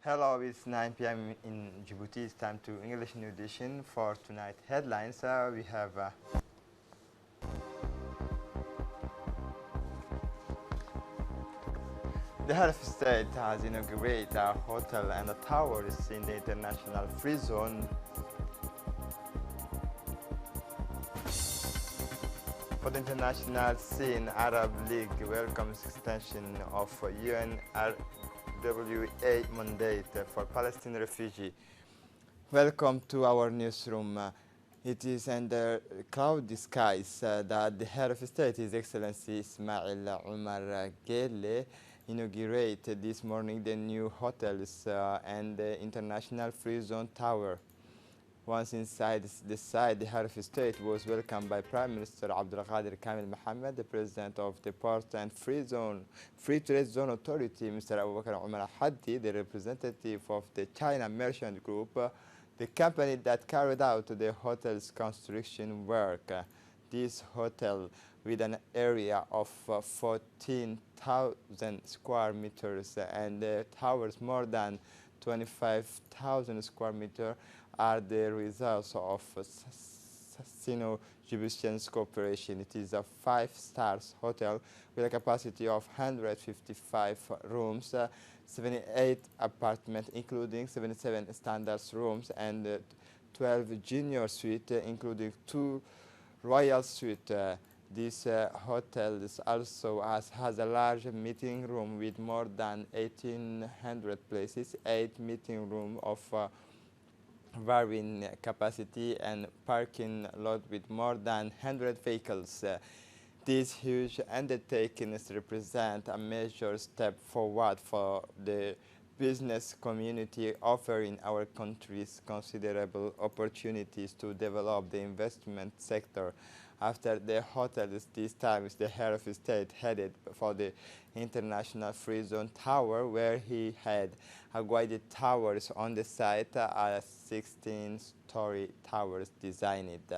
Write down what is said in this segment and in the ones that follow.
Hello, it's 9 p.m. in Djibouti. It's time to English New Edition for tonight. Headlines. We have the head of state has inaugurated a hotel and a towers in the international free zone. For the international scene, Arab League welcomes extension of UNRWA mandate for Palestinian refugee. Welcome to our newsroom. It is under cloudy skies that the head of state, His Excellency Ismail Omar Guelleh, inaugurated this morning the new hotels and the International Free Zone Tower. Once inside the site, the head of state was welcomed by Prime Minister Abdulqadir Kamil Mohammed, the President of the Port and Free Trade Zone Authority, Mr. Abu Bakr Umar Haddi, the representative of the China Merchant Group, the company that carried out the hotel's construction work. This hotel, with an area of 14,000 square meters and towers more than 25,000 square meters, are the results of Sino-Djiboutian cooperation. It is a 5-star hotel with a capacity of 155 rooms, 78 apartments, including 77 standard rooms, and 12 junior suites, including 2 royal suites. This hotel also has a large meeting room with more than 1,800 places, 8 meeting rooms of varying capacity, and parking lot with more than 100 vehicles. These huge undertakings represent a major step forward for the business community, offering our countries considerable opportunities to develop the investment sector. After the hotels, this time the head of state headed for the International Free Zone Tower, where he had a guided towers on the site, a 16-story towers designed.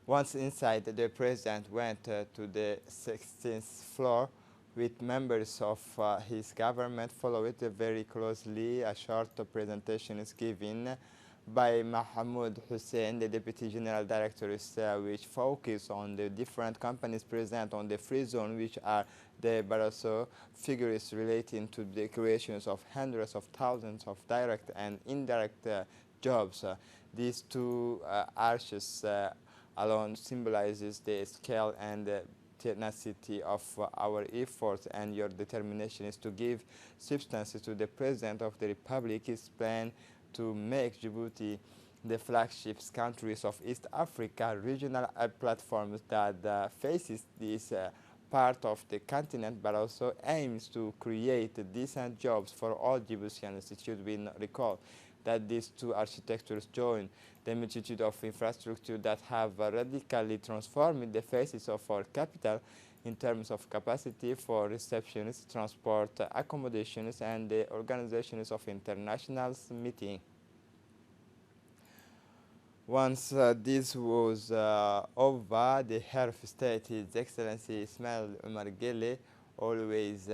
Once inside, the president went to the 16th floor with members of his government. Followed very closely. A short presentation is given by Mahmoud Hussein, the Deputy General Director, which focus on the different companies present on the free zone, which are the Barroso figures relating to the creations of hundreds of thousands of direct and indirect jobs. These two arches alone symbolizes the scale and the tenacity of our efforts, and your determination is to give substance to the President of the Republic's plan to make Djibouti the flagship countries of East Africa, regional platforms that faces this part of the continent, but also aims to create decent jobs for all Djiboutians. It should be recalled that these two architectures join the multitude of infrastructure that have radically transformed the faces of our capital in terms of capacity for receptions, transport, accommodations, and the organizations of international meetings. Once this was over, the head of state, His Excellency Ismail Omar Guelleh, always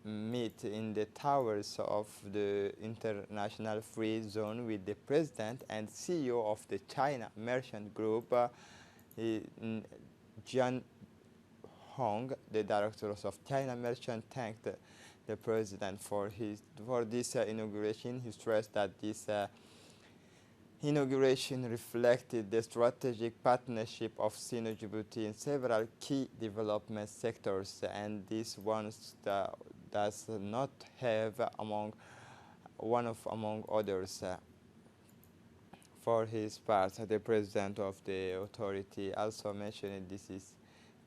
meet in the towers of the International Free Zone with the President and CEO of the China Merchant Group, Jian Hong. The directors of China Merchant thanked the President for this inauguration. He stressed that this inauguration reflected the strategic partnership of Sino-Djibouti in several key development sectors, and this one does not have among others. For his part, the president of the authority also mentioned this is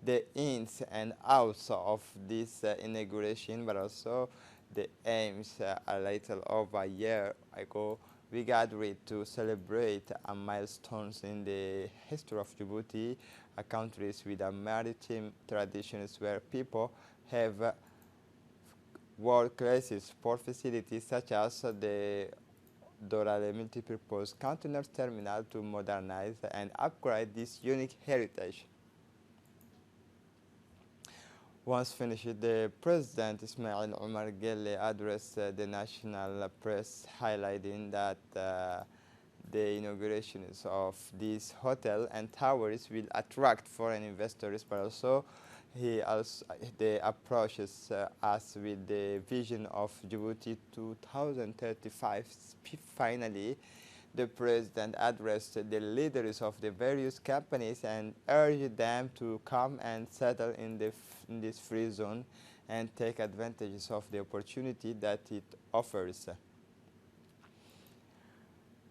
the ins and outs of this inauguration, but also the aims. A little over a year ago, we gathered to celebrate a milestones in the history of Djibouti, a country with a maritime traditions where people have world-class sport facilities such as the Dorale multi-purpose container terminal to modernize and upgrade this unique heritage. Once finished, the President Ismail Omar Gelle addressed the national press, highlighting that the inaugurations of this hotel and towers will attract foreign investors, but also they approaches us with the vision of Djibouti 2035. Finally, the President addressed the leaders of the various companies and urged them to come and settle in this free zone and take advantage of the opportunity that it offers.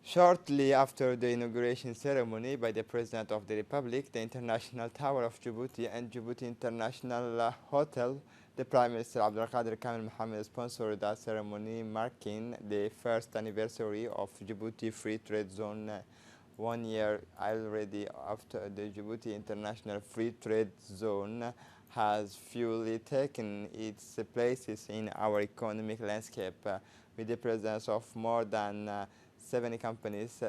Shortly after the inauguration ceremony by the President of the Republic, the International Tower of Djibouti and Djibouti International Hotel, the Prime Minister Abdelkader Kamel Mohammed sponsored a ceremony marking the first anniversary of Djibouti Free Trade Zone, 1 year already after the Djibouti International Free Trade Zone has fully taken its places in our economic landscape, with the presence of more than 70 companies,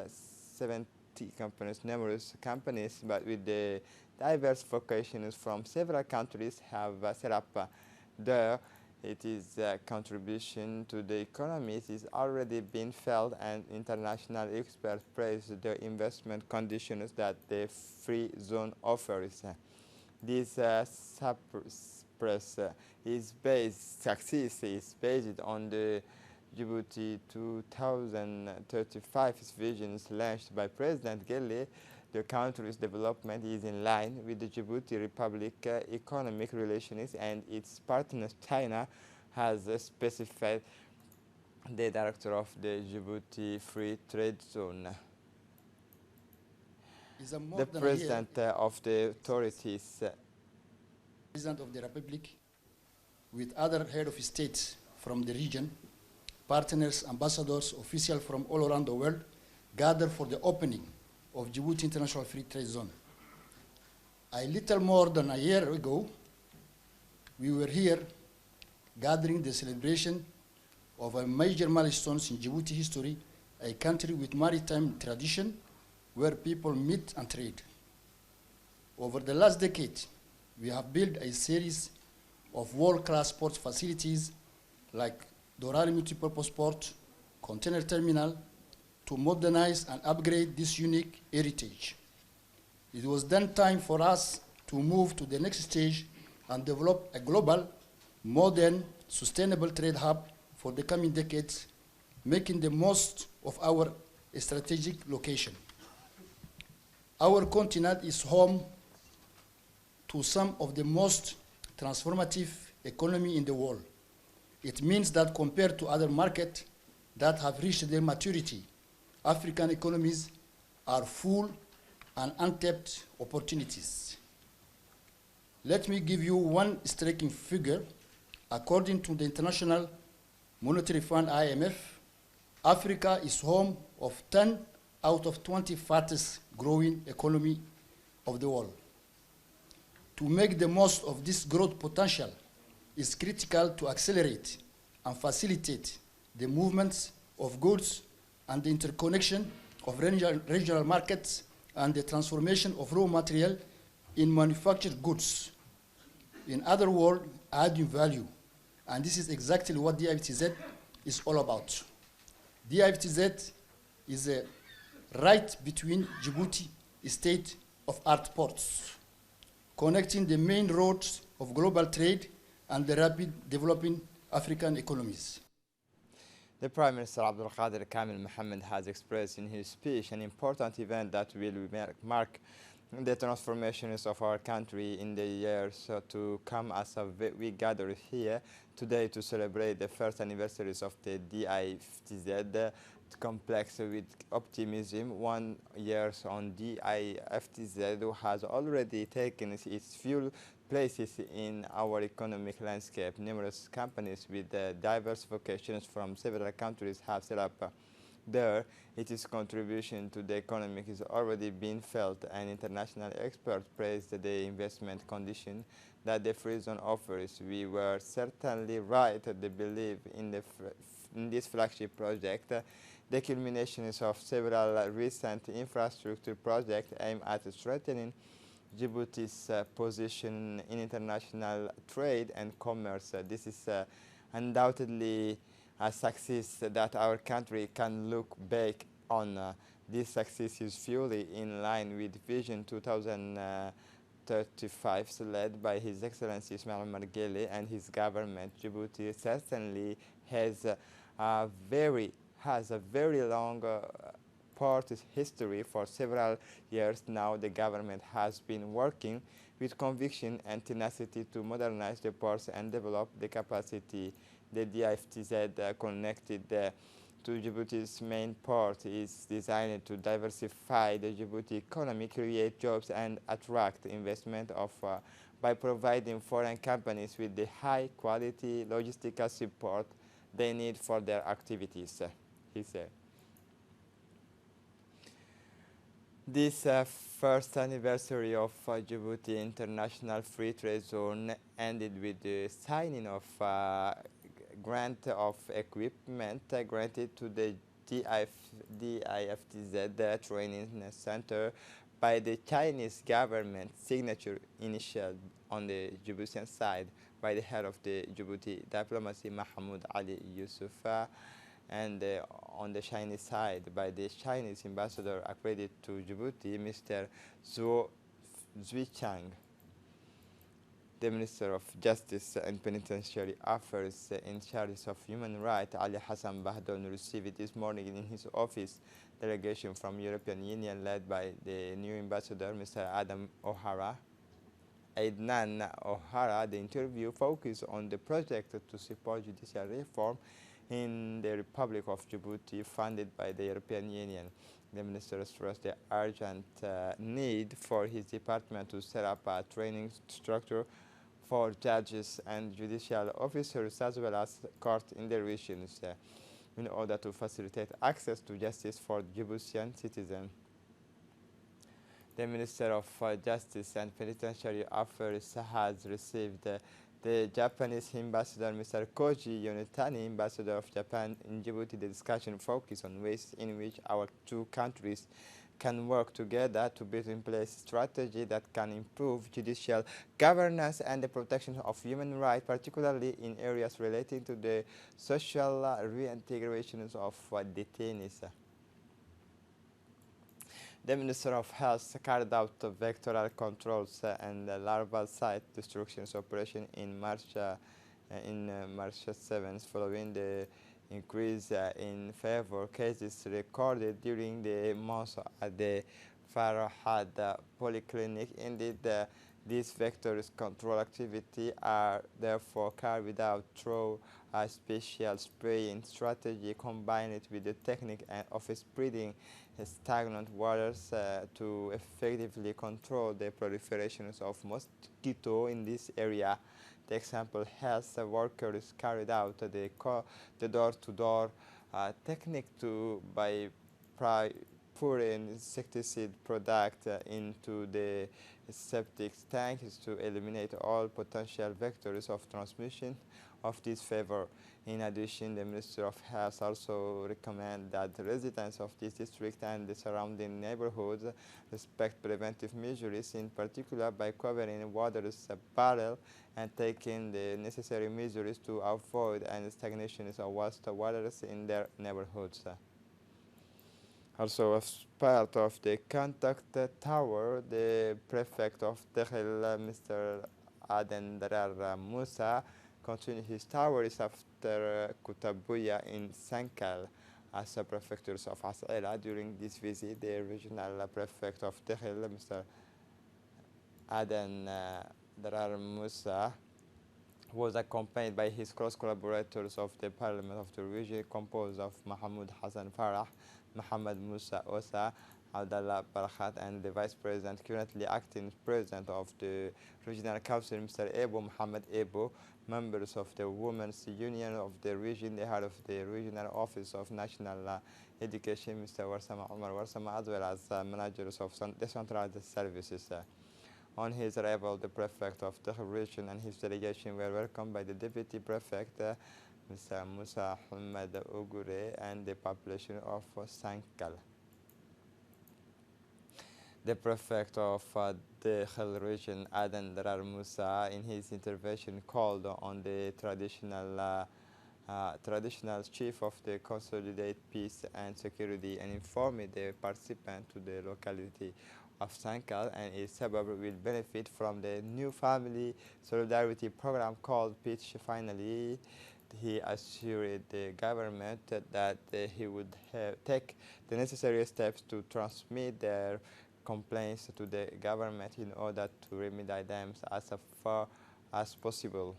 numerous companies, but with the diverse vocations from several countries have set up there. It is a contribution to the economy is already being felt, and international experts praise the investment conditions that the free zone offers. This success is based on the Djibouti 2035 visions launched by President Gelle. The country's development is in line with the Djibouti Republic economic relations, and its partner China has specified the director of the Djibouti Free Trade Zone. The President of the authorities, President of the Republic, with other head of state from the region, partners, ambassadors, officials from all around the world gathered for the opening of Djibouti International Free Trade Zone. A little more than a year ago, we were here gathering the celebration of a major milestone in Djibouti history, a country with maritime tradition where people meet and trade. Over the last decade, we have built a series of world-class port facilities like Dorali multipurpose port, container terminal, to modernize and upgrade this unique heritage. It was then time for us to move to the next stage and develop a global, modern, sustainable trade hub for the coming decades, making the most of our strategic location. Our continent is home to some of the most transformative economy in the world. It means that compared to other markets that have reached their maturity, African economies are full and untapped opportunities. Let me give you one striking figure. According to the International Monetary Fund, IMF, Africa is home of 10 out of 20 fastest growing economy of the world. To make the most of this growth potential, it's critical to accelerate and facilitate the movements of goods and the interconnection of regional markets and the transformation of raw material in manufactured goods. In other words, adding value. And this is exactly what DIFTZ is all about. DIFTZ is a right between Djibouti state-of-art ports, connecting the main roads of global trade and the rapid developing African economies. The Prime Minister Abdul Qadir Kamil Mohammed has expressed in his speech an important event that will mark the transformations of our country in the years to come, as we gather here today to celebrate the first anniversaries of the DIFTZ complex with optimism. 1 year on, DIFTZ has already taken its few places in our economic landscape. Numerous companies with diverse vocations from several countries have set up there. Its contribution to the economy is already being felt, and international experts praised the investment condition that the free zone offers. We were certainly right to believe in this flagship project. The culmination of several recent infrastructure projects aimed at strengthening Djibouti's position in international trade and commerce. This is undoubtedly a success that our country can look back on. This success is fully in line with Vision 2035 led by His Excellency Ismail Omar Guelleh and his government. Djibouti certainly has a very long port history. For several years now, the government has been working with conviction and tenacity to modernize the ports and develop the capacity. The DIFTZ connected to Djibouti's main port is designed to diversify the Djibouti economy, create jobs, and attract investment by providing foreign companies with the high-quality logistical support they need for their activities, he said. This first anniversary of Djibouti International Free Trade Zone ended with the signing of grant of equipment granted to the DIFTZ Training Center by the Chinese government, signature initial on the Djiboutian side by the head of the Djibouti diplomacy, Mahmoud Ali Yusuf, and on the Chinese side by the Chinese ambassador accredited to Djibouti, Mr. Zhuo Zhuichang. The Minister of Justice and Penitentiary Affairs in charge of Human Rights, Ali Hassan Bahdon, received this morning in his office delegation from European Union led by the new ambassador, Mr. Adam O'Hara. Adnan O'Hara. The interview focused on the project to support judicial reform in the Republic of Djibouti funded by the European Union. The minister stressed the urgent need for his department to set up a training structure for judges and judicial officers as well as courts in the regions in order to facilitate access to justice for Djiboutian citizens. The Minister of Justice and Penitentiary Affairs has received the Japanese ambassador, Mr. Koji Yonetani, ambassador of Japan in Djibouti. The discussion focused on ways in which our two countries can work together to put in place a strategy that can improve judicial governance and the protection of human rights, particularly in areas relating to the social reintegration of detainees. The Minister of Health carried out vectoral controls and larval site destruction operation in March 7th, following the increase in fever cases recorded during the month at the Farhad Polyclinic. Indeed, these vectors control activity are therefore carried out through a special spraying strategy combined with the technique of spreading stagnant waters to effectively control the proliferation of mosquito in this area. The example, health workers carried out the door-to-door technique by pouring insecticide product into the septic tanks to eliminate all potential vectors of transmission of this fever. In addition, the Minister of Health also recommends that the residents of this district and the surrounding neighborhoods respect preventive measures, in particular by covering waters barrel and taking the necessary measures to avoid any stagnation of waters in their neighborhoods. Also, as part of the contact tower, the prefect of Tehel, Mr. Aden Darar Musa, continued his tours after Mr. Kutabuya in Sankal as a prefectures of As'ila. During this visit, the regional prefect of Tehil, Mr. Aden Darar Musa, was accompanied by his close collaborators of the Parliament of the region, composed of Mahmoud Hassan Farah, Muhammad Musa Osa, Abdallah Barakhat, and the Vice President, currently acting President of the Regional Council, Mr. Ebo Muhammad Ebo, members of the Women's Union of the region, the head of the Regional Office of National Education, Mr. Warsama Omar Warsama, as well as managers of decentralized services. On his arrival, the prefect of the region and his delegation were welcomed by the deputy prefect, Mr. Musa Ahmed Ogure, and the population of Sankal. The prefect of the Khel region, Aden Darar Musa, in his intervention called on the traditional chief of the Consolidated Peace and Security and informed the participant to the locality of Sankal and its suburb will benefit from the new family solidarity program called Pitch. Finally, he assured the government that he would take the necessary steps to transmit their complaints to the government in order to remedy them as far as possible.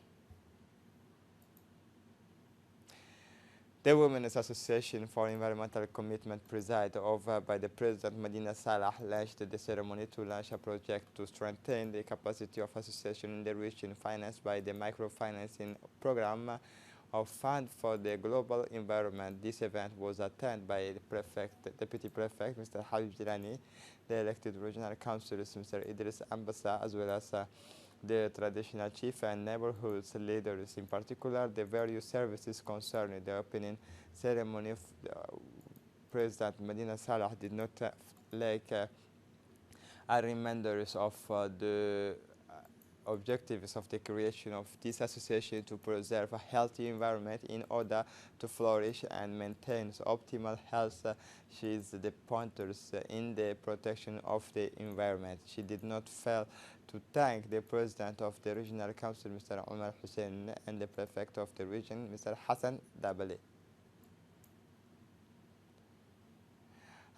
The Women's Association for Environmental Commitment, presided over by the President Medina Salah, launched the ceremony to launch a project to strengthen the capacity of association in the region, financed by the microfinancing program of Fund for the Global Environment. This event was attended by the Deputy Prefect, Mr. Habib Jilani, the elected regional councillors, Mr. Idris Ambassa, as well as the traditional chief and neighborhoods leaders. In particular, the various services concerning the opening ceremony of President Medina Salah did not lack reminders of the objectives of the creation of this association to preserve a healthy environment in order to flourish and maintain optimal health. She is the pointers in the protection of the environment. She did not fail to thank the President of the Regional Council, Mr. Omar Hussein, and the Prefect of the region, Mr. Hassan Dabali.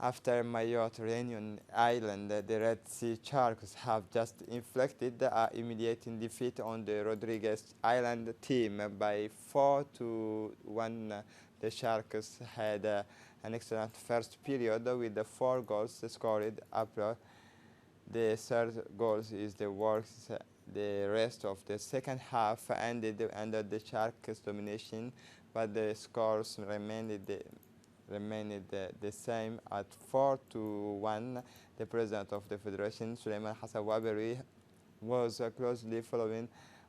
After Mayotte, Réunion Island, the Red Sea Sharks have just inflicted an immediate defeat on the Rodriguez Island team by 4-1. The Sharks had an excellent first period with the 4 goals scored. After the third goal is the works. The rest of the second half ended under the Sharks' domination, but the scores remained the same at 4-1. The president of the federation, Suleiman Hassan Waberi, was closely following,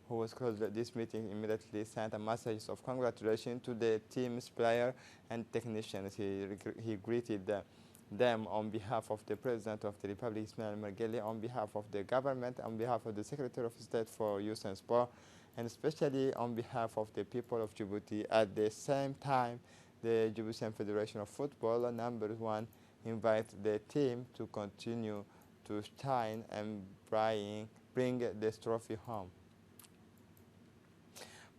who was closely at this meeting, immediately sent a message of congratulations to the team's player and technicians. He greeted them on behalf of the President of the Republic, Ismail Margeli, on behalf of the government, on behalf of the Secretary of State for Youth and Sport, and especially on behalf of the people of Djibouti. At the same time, the Djiboutian Federation of Football, #1, invite the team to continue to shine and bring this trophy home.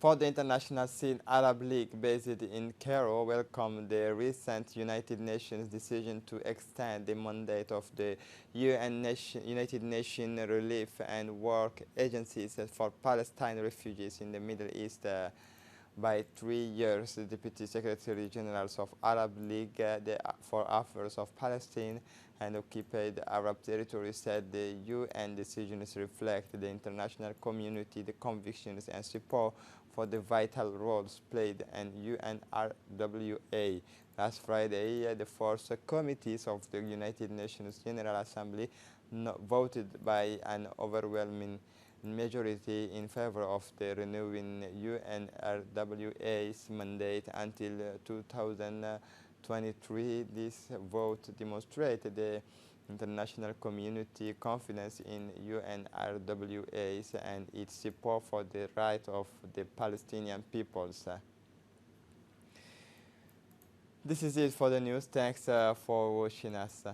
For the international scene, Arab League, based in Cairo, welcomed the recent United Nations decision to extend the mandate of the United Nations Relief and Work Agencies for Palestine refugees in the Middle East by 3 years. The Deputy Secretary General of Arab League for Affairs of Palestine and Occupied Arab Territories said the UN decisions reflect the international community, the convictions and support for the vital roles played in UNRWA. Last Friday, the 4 committees of the United Nations General Assembly voted by an overwhelming majority in favor of the renewing UNRWA's mandate until 2023. This vote demonstrated the international community confidence in UNRWA and its support for the right of the Palestinian peoples. This is it for the news. Thanks for watching us.